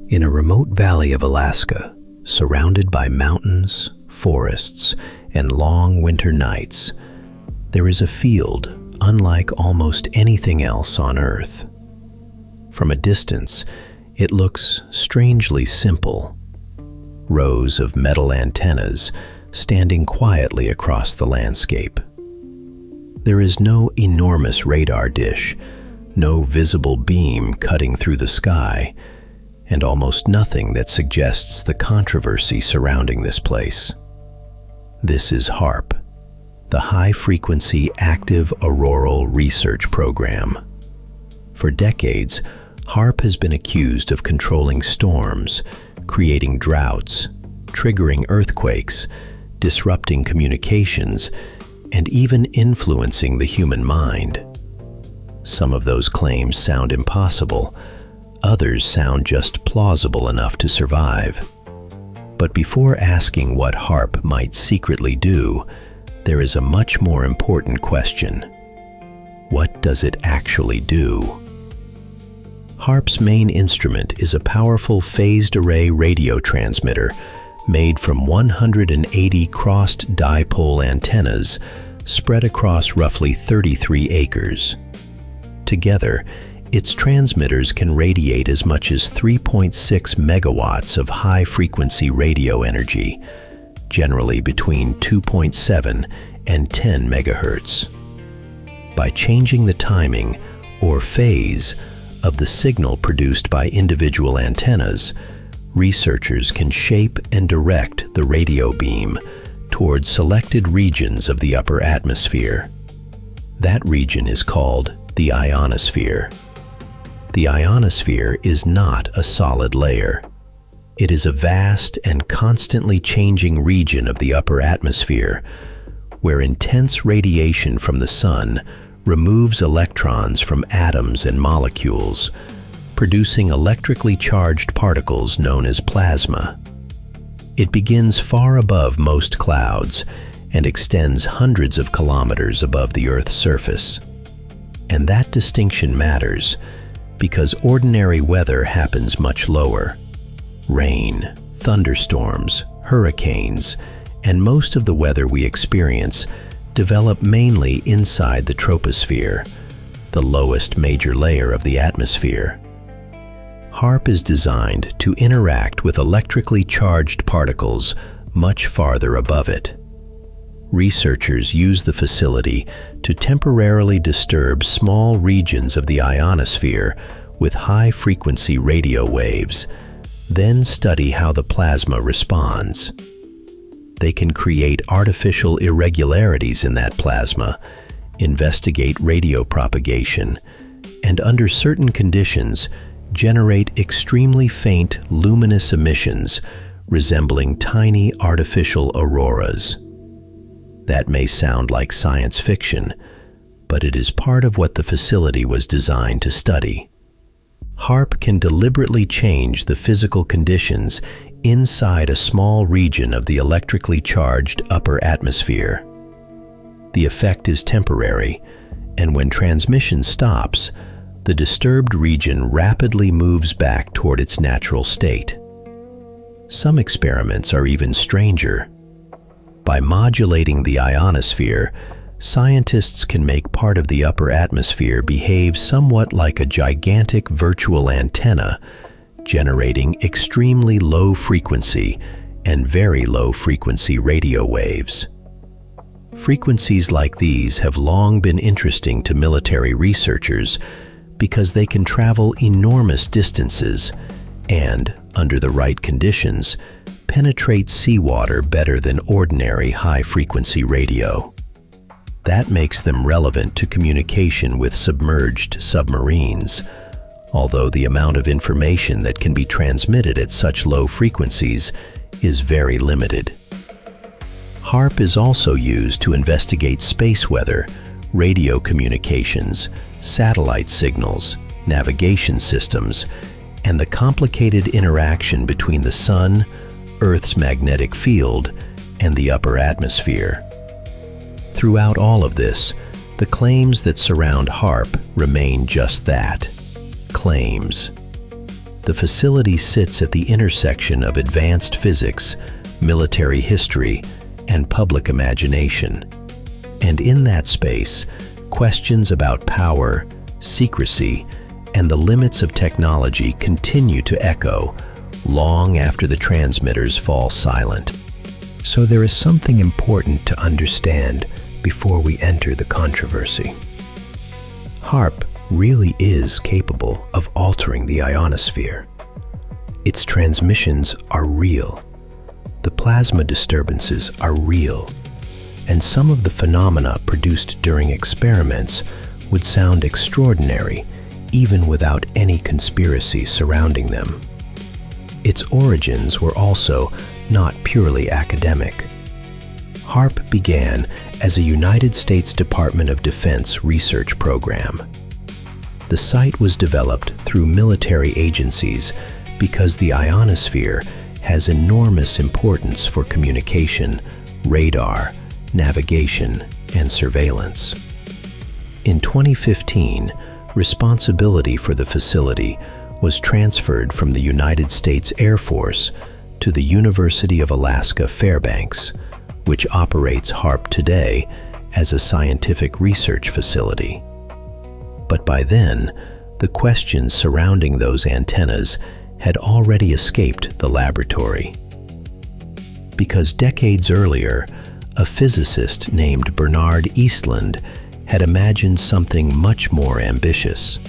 In a remote valley of Alaska, surrounded by mountains, forests, and long winter nights, there is a field unlike almost anything else on Earth. From a distance, it looks strangely simple. Rows of metal antennas standing quietly across the landscape. There is no enormous radar dish, no visible beam cutting through the sky, and almost nothing that suggests the controversy surrounding this place. This is HAARP, the High-Frequency Active Auroral Research Program. For decades, HAARP has been accused of controlling storms, creating droughts, triggering earthquakes, disrupting communications, and even influencing the human mind. Some of those claims sound impossible. Others sound just plausible enough to survive. But before asking what HAARP might secretly do, there is a much more important question. What does it actually do? HAARP's main instrument is a powerful phased array radio transmitter made from 180 crossed dipole antennas spread across roughly 33 acres. Together, its transmitters can radiate as much as 3.6 megawatts of high-frequency radio energy, generally between 2.7 and 10 megahertz. By changing the timing, or phase, of the signal produced by individual antennas, researchers can shape and direct the radio beam towards selected regions of the upper atmosphere. That region is called the ionosphere. The ionosphere is not a solid layer. It is a vast and constantly changing region of the upper atmosphere where intense radiation from the sun removes electrons from atoms and molecules, producing electrically charged particles known as plasma. It begins far above most clouds and extends hundreds of kilometers above the Earth's surface. And that distinction matters because ordinary weather happens much lower. Rain, thunderstorms, hurricanes, and most of the weather we experience develop mainly inside the troposphere, the lowest major layer of the atmosphere. HAARP is designed to interact with electrically charged particles much farther above it. Researchers use the facility to temporarily disturb small regions of the ionosphere with high-frequency radio waves, then study how the plasma responds. They can create artificial irregularities in that plasma, investigate radio propagation, and under certain conditions, generate extremely faint luminous emissions resembling tiny artificial auroras. That may sound like science fiction, but it is part of what the facility was designed to study. HAARP can deliberately change the physical conditions inside a small region of the electrically charged upper atmosphere. The effect is temporary, and when transmission stops, the disturbed region rapidly moves back toward its natural state. Some experiments are even stranger. By modulating the ionosphere, scientists can make part of the upper atmosphere behave somewhat like a gigantic virtual antenna, generating extremely low frequency and very low frequency radio waves. Frequencies like these have long been interesting to military researchers because they can travel enormous distances and, under the right conditions, penetrate seawater better than ordinary high-frequency radio. That makes them relevant to communication with submerged submarines, although the amount of information that can be transmitted at such low frequencies is very limited. HAARP is also used to investigate space weather, radio communications, satellite signals, navigation systems, and the complicated interaction between the sun, Earth's magnetic field, and the upper atmosphere. Throughout all of this, the claims that surround HAARP remain just that, claims. The facility sits at the intersection of advanced physics, military history, and public imagination. And in that space, questions about power, secrecy, and the limits of technology continue to echo long after the transmitters fall silent. So there is something important to understand before we enter the controversy. HAARP really is capable of altering the ionosphere. Its transmissions are real. The plasma disturbances are real. And some of the phenomena produced during experiments would sound extraordinary, even without any conspiracy surrounding them. Its origins were also not purely academic. HAARP began as a United States Department of Defense research program. The site was developed through military agencies because the ionosphere has enormous importance for communication, radar, navigation, and surveillance. In 2015, responsibility for the facility was transferred from the United States Air Force to the University of Alaska Fairbanks, which operates HAARP today as a scientific research facility. But by then, the questions surrounding those antennas had already escaped the laboratory. Because decades earlier, a physicist named Bernard Eastlund had imagined something much more ambitious.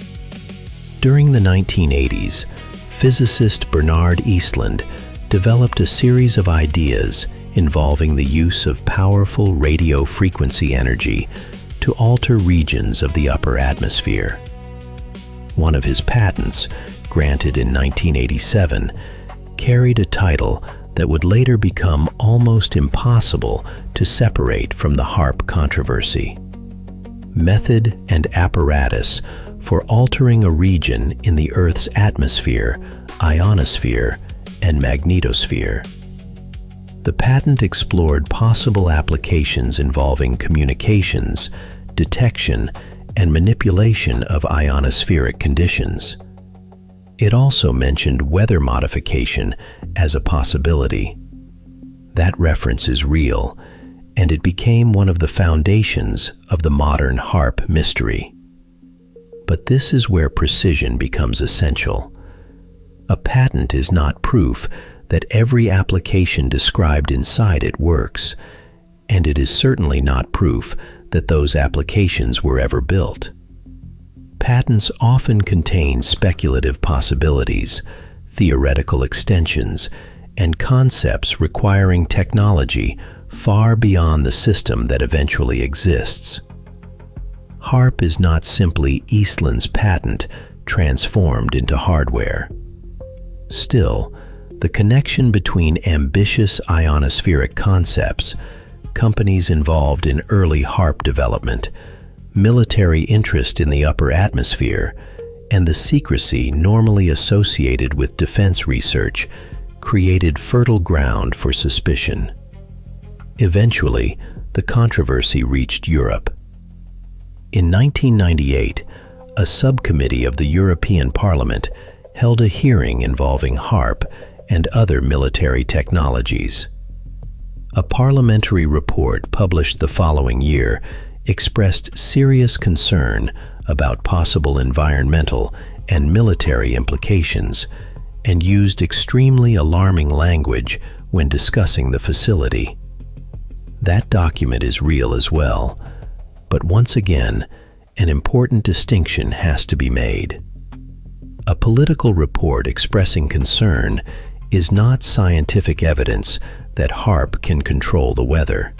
During the 1980s, physicist Bernard Eastlund developed a series of ideas involving the use of powerful radio frequency energy to alter regions of the upper atmosphere. One of his patents, granted in 1987, carried a title that would later become almost impossible to separate from the HAARP controversy: Method and Apparatus for Altering a Region in the Earth's Atmosphere, Ionosphere, and Magnetosphere. The patent explored possible applications involving communications, detection, and manipulation of ionospheric conditions. It also mentioned weather modification as a possibility. That reference is real, and it became one of the foundations of the modern HAARP mystery. But this is where precision becomes essential. A patent is not proof that every application described inside it works, and it is certainly not proof that those applications were ever built. Patents often contain speculative possibilities, theoretical extensions, and concepts requiring technology far beyond the system that eventually exists. HAARP is not simply Eastlund's patent transformed into hardware. Still, the connection between ambitious ionospheric concepts, companies involved in early HAARP development, military interest in the upper atmosphere, and the secrecy normally associated with defense research created fertile ground for suspicion. Eventually, the controversy reached Europe. In 1998, a subcommittee of the European Parliament held a hearing involving HAARP and other military technologies. A parliamentary report published the following year expressed serious concern about possible environmental and military implications and used extremely alarming language when discussing the facility. That document is real as well, but once again, an important distinction has to be made. A political report expressing concern is not scientific evidence that HAARP can control the weather.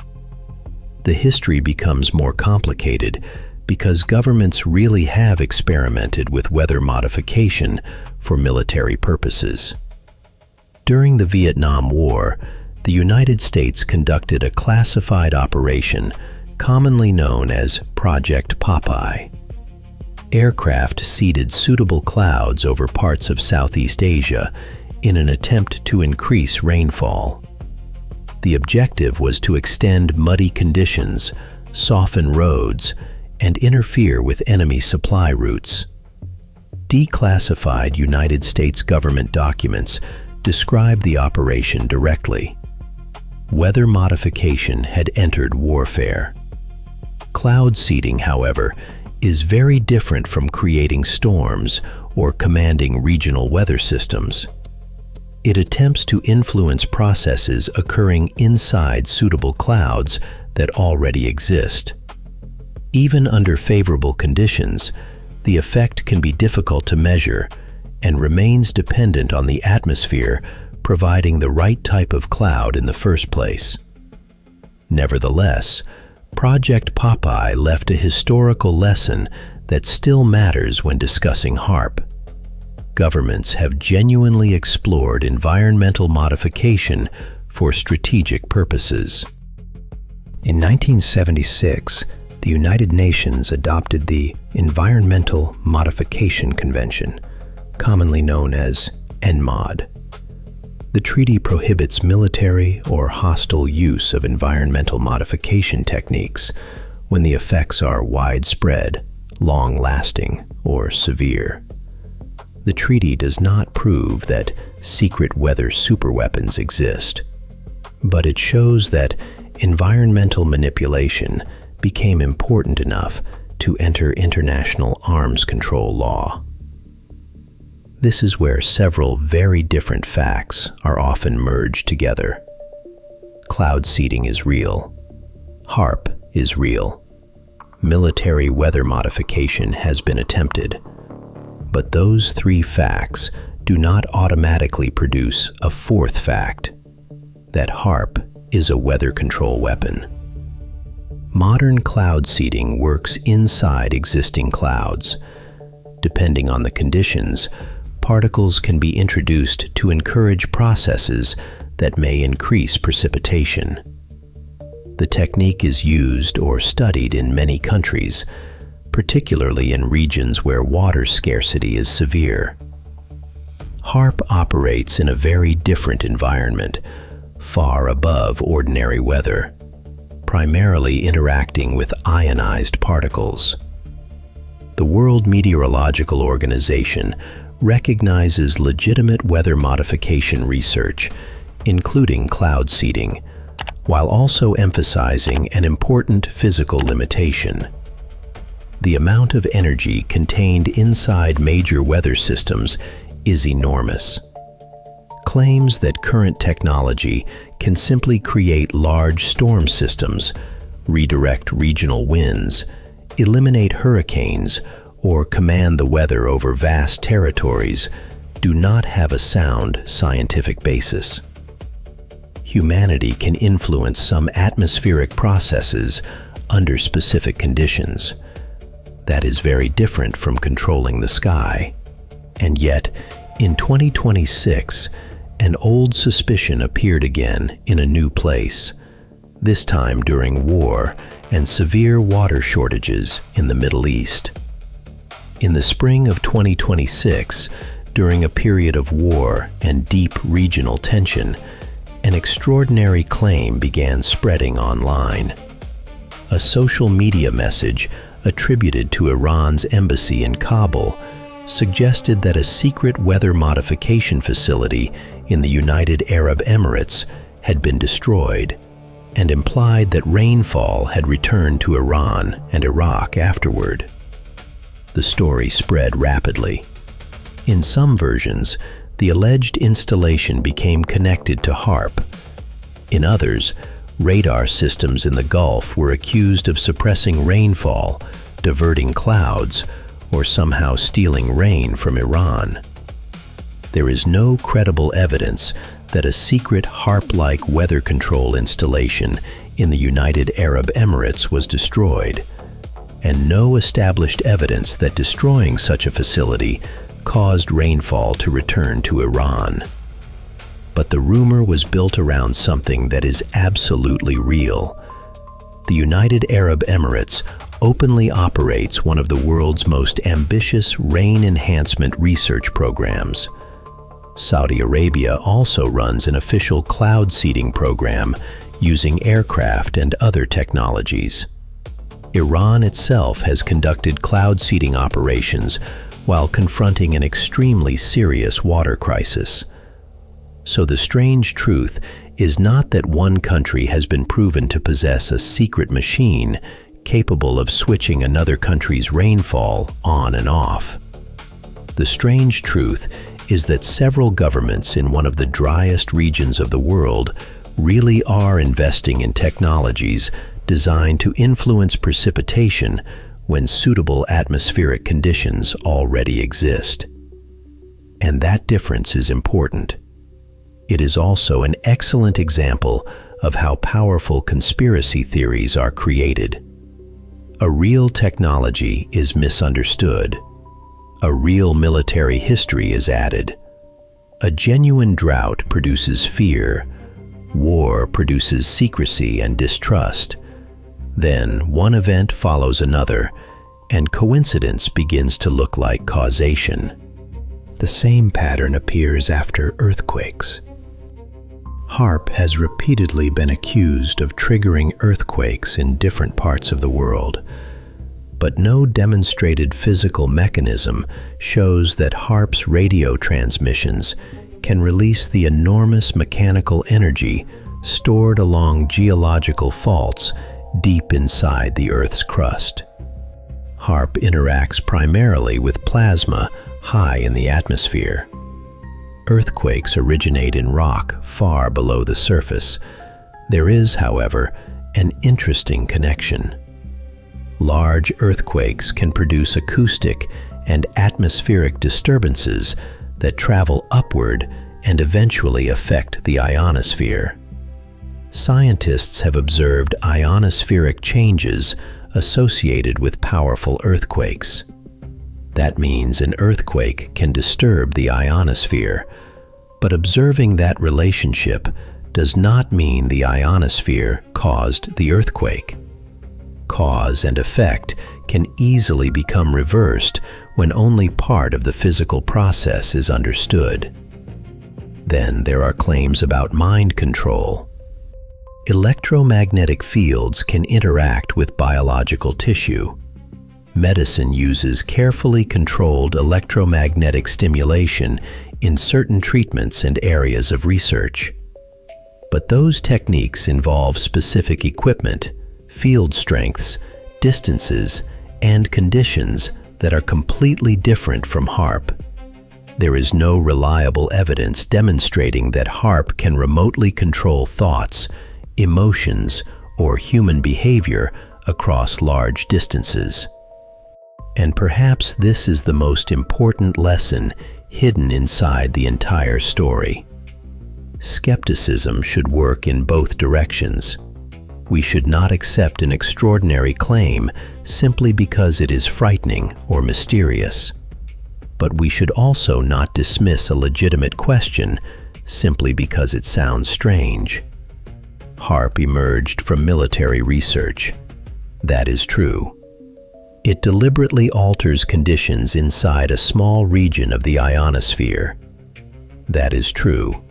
The history becomes more complicated because governments really have experimented with weather modification for military purposes. During the Vietnam War, the United States conducted a classified operation commonly known as Project Popeye. Aircraft seeded suitable clouds over parts of Southeast Asia in an attempt to increase rainfall. The objective was to extend muddy conditions, soften roads, and interfere with enemy supply routes. Declassified United States government documents describe the operation directly. Weather modification had entered warfare. Cloud seeding, however, is very different from creating storms or commanding regional weather systems. It attempts to influence processes occurring inside suitable clouds that already exist. Even under favorable conditions, the effect can be difficult to measure and remains dependent on the atmosphere providing the right type of cloud in the first place. Nevertheless, Project Popeye left a historical lesson that still matters when discussing HAARP. Governments have genuinely explored environmental modification for strategic purposes. In 1976, the United Nations adopted the Environmental Modification Convention, commonly known as ENMOD. The treaty prohibits military or hostile use of environmental modification techniques when the effects are widespread, long-lasting, or severe. The treaty does not prove that secret weather superweapons exist, but it shows that environmental manipulation became important enough to enter international arms control law. This is where several very different facts are often merged together. Cloud seeding is real. HAARP is real. Military weather modification has been attempted. But those three facts do not automatically produce a fourth fact, that HAARP is a weather control weapon. Modern cloud seeding works inside existing clouds. Depending on the conditions, particles can be introduced to encourage processes that may increase precipitation. The technique is used or studied in many countries, particularly in regions where water scarcity is severe. HAARP operates in a very different environment, far above ordinary weather, primarily interacting with ionized particles. The World Meteorological Organization recognizes legitimate weather modification research, including cloud seeding, while also emphasizing an important physical limitation. The amount of energy contained inside major weather systems is enormous. Claims that current technology can simply create large storm systems, redirect regional winds, eliminate hurricanes, or command the weather over vast territories do not have a sound scientific basis. Humanity can influence some atmospheric processes under specific conditions. That is very different from controlling the sky. And yet, in 2026, an old suspicion appeared again in a new place, this time during war and severe water shortages in the Middle East. In the spring of 2026, during a period of war and deep regional tension, an extraordinary claim began spreading online. A social media message attributed to Iran's embassy in Kabul suggested that a secret weather modification facility in the United Arab Emirates had been destroyed, and implied that rainfall had returned to Iran and Iraq afterward. The story spread rapidly. In some versions, the alleged installation became connected to HAARP. In others, radar systems in the Gulf were accused of suppressing rainfall, diverting clouds, or somehow stealing rain from Iran. There is no credible evidence that a secret HAARP-like weather control installation in the United Arab Emirates was destroyed, and no established evidence that destroying such a facility caused rainfall to return to Iran. But the rumor was built around something that is absolutely real. The United Arab Emirates openly operates one of the world's most ambitious rain enhancement research programs. Saudi Arabia also runs an official cloud seeding program using aircraft and other technologies. Iran itself has conducted cloud seeding operations while confronting an extremely serious water crisis. So the strange truth is not that one country has been proven to possess a secret machine capable of switching another country's rainfall on and off. The strange truth is that several governments in one of the driest regions of the world really are investing in technologies designed to influence precipitation when suitable atmospheric conditions already exist. And that difference is important. It is also an excellent example of how powerful conspiracy theories are created. A real technology is misunderstood. A real military history is added. A genuine drought produces fear. War produces secrecy and distrust. Then one event follows another, and coincidence begins to look like causation. The same pattern appears after earthquakes. HAARP has repeatedly been accused of triggering earthquakes in different parts of the world, but no demonstrated physical mechanism shows that HAARP's radio transmissions can release the enormous mechanical energy stored along geological faults deep inside the Earth's crust. HAARP interacts primarily with plasma high in the atmosphere. Earthquakes originate in rock far below the surface. There is, however, an interesting connection. Large earthquakes can produce acoustic and atmospheric disturbances that travel upward and eventually affect the ionosphere. Scientists have observed ionospheric changes associated with powerful earthquakes. That means an earthquake can disturb the ionosphere, but observing that relationship does not mean the ionosphere caused the earthquake. Cause and effect can easily become reversed when only part of the physical process is understood. Then there are claims about mind control. Electromagnetic fields can interact with biological tissue. Medicine uses carefully controlled electromagnetic stimulation in certain treatments and areas of research. But those techniques involve specific equipment, field strengths, distances, and conditions that are completely different from HAARP. There is no reliable evidence demonstrating that HAARP can remotely control thoughts, emotions, or human behavior across large distances. And perhaps this is the most important lesson hidden inside the entire story. Skepticism should work in both directions. We should not accept an extraordinary claim simply because it is frightening or mysterious. But we should also not dismiss a legitimate question simply because it sounds strange. HAARP emerged from military research. That is true. It deliberately alters conditions inside a small region of the ionosphere. That is true.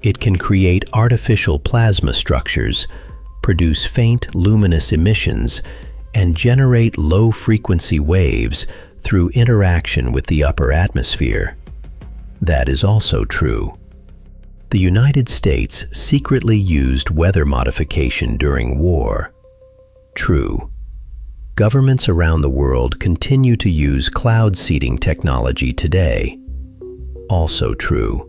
It can create artificial plasma structures, produce faint luminous emissions, and generate low-frequency waves through interaction with the upper atmosphere. That is also true. The United States secretly used weather modification during war. True. Governments around the world continue to use cloud seeding technology today. Also true.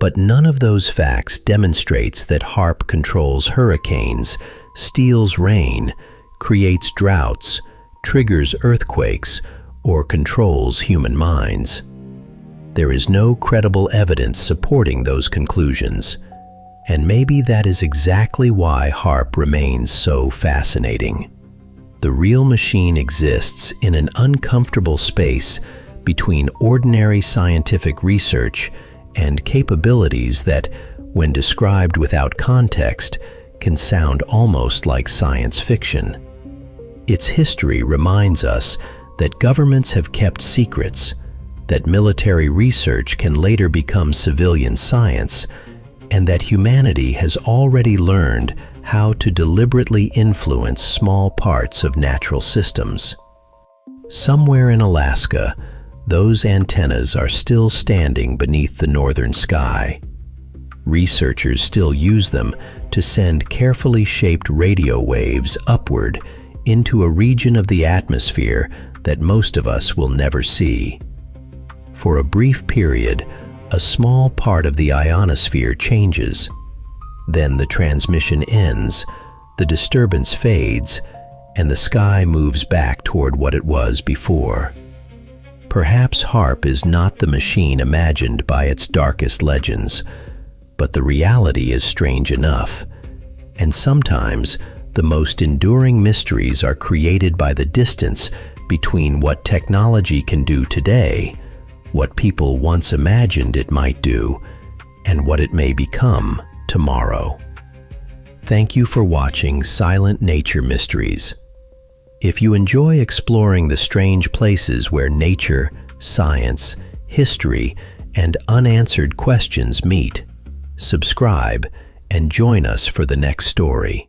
But none of those facts demonstrates that HAARP controls hurricanes, steals rain, creates droughts, triggers earthquakes, or controls human minds. There is no credible evidence supporting those conclusions, and maybe that is exactly why HAARP remains so fascinating. The real machine exists in an uncomfortable space between ordinary scientific research and capabilities that, when described without context, can sound almost like science fiction. Its history reminds us that governments have kept secrets, that military research can later become civilian science, and that humanity has already learned how to deliberately influence small parts of natural systems. Somewhere in Alaska, those antennas are still standing beneath the northern sky. Researchers still use them to send carefully shaped radio waves upward into a region of the atmosphere that most of us will never see. For a brief period, a small part of the ionosphere changes. Then the transmission ends, the disturbance fades, and the sky moves back toward what it was before. Perhaps HAARP is not the machine imagined by its darkest legends, but the reality is strange enough. And sometimes, the most enduring mysteries are created by the distance between what technology can do today, what people once imagined it might do, and what it may become tomorrow. Thank you for watching Silent Nature Mysteries. If you enjoy exploring the strange places where nature, science, history, and unanswered questions meet, subscribe and join us for the next story.